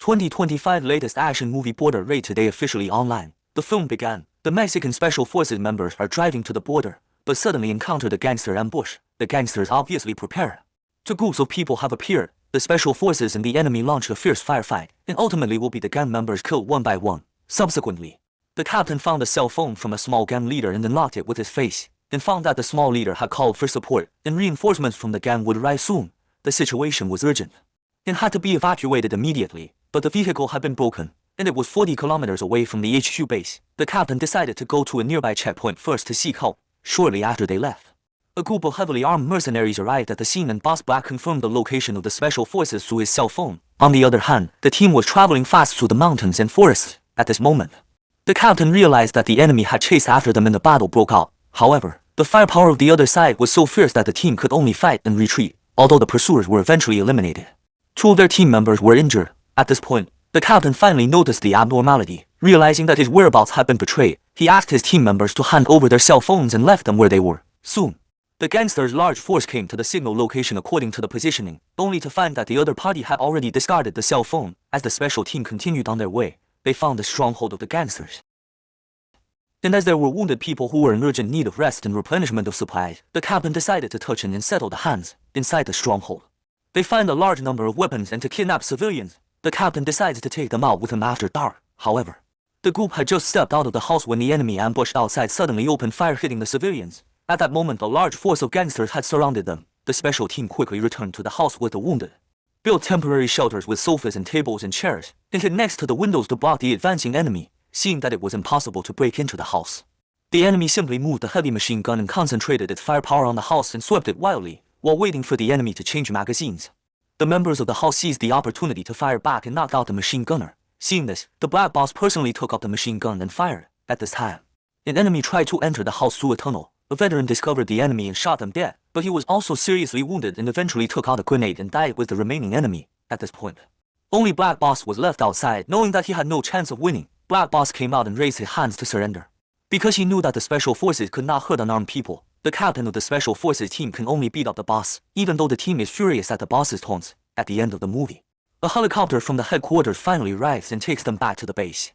2025 latest action movie Border Raid today officially online. The film began. The Mexican Special Forces members are driving to the border, but suddenly encounter the gangster ambush. The gangsters obviously prepared. Two groups of people have appeared. The Special Forces and the enemy launch a fierce firefight, and ultimately will be the gang members killed one by one. Subsequently, the captain found a cell phone from a small gang leader and unlocked it with his face, and found that the small leader had called for support, and reinforcements from the gang would arrive soon. The situation was urgent, and had to be evacuated immediately, but the vehicle had been broken, and it was 40 kilometers away from the HQ base. The captain decided to go to a nearby checkpoint first to seek help. Shortly after they left, a group of heavily armed mercenaries arrived at the scene, and Boss Black confirmed the location of the Special Forces through his cell phone. On the other hand, the team was traveling fast through the mountains and forests. At this moment, the captain realized that the enemy had chased after them and the battle broke out. However, the firepower of the other side was so fierce that the team could only fight and retreat, although the pursuers were eventually eliminated. Two of their team members were injured. At this point, the captain finally noticed the abnormality. Realizing that his whereabouts had been betrayed, he asked his team members to hand over their cell phones and left them where they were. Soon, the gangsters' large force came to the signal location according to the positioning, only to find that the other party had already discarded the cell phone. As the special team continued on their way, they found the stronghold of the gangsters. And as there were wounded people who were in urgent need of rest and replenishment of supplies, the captain decided to touch and settle the hands inside the stronghold. They find a large number of weapons and to kidnap civilians. The captain decides to take them out with him after dark. However, the group had just stepped out of the house when the enemy ambushed outside suddenly opened fire, hitting the civilians. At that moment, a large force of gangsters had surrounded them. The special team quickly returned to the house with the wounded, built temporary shelters with sofas and tables and chairs, and hid next to the windows to block the advancing enemy. Seeing that it was impossible to break into the house, the enemy simply moved a heavy machine gun and concentrated its firepower on the house and swept it wildly, while waiting for the enemy to change magazines. The members of the house seized the opportunity to fire back and knocked out the machine gunner. Seeing this, the Black Boss personally took up the machine gun and fired. At this time, an enemy tried to enter the house through a tunnel. A veteran discovered the enemy and shot them dead, but he was also seriously wounded and eventually took out a grenade and died with the remaining enemy. At this point, only Black Boss was left outside. Knowing that he had no chance of winning, Black Boss came out and raised his hands to surrender. Because he knew that the Special Forces could not hurt unarmed people, the captain of the Special Forces team can only beat up the boss, even though the team is furious at the boss's taunts. At the end of the movie, a helicopter from the headquarters finally arrives and takes them back to the base.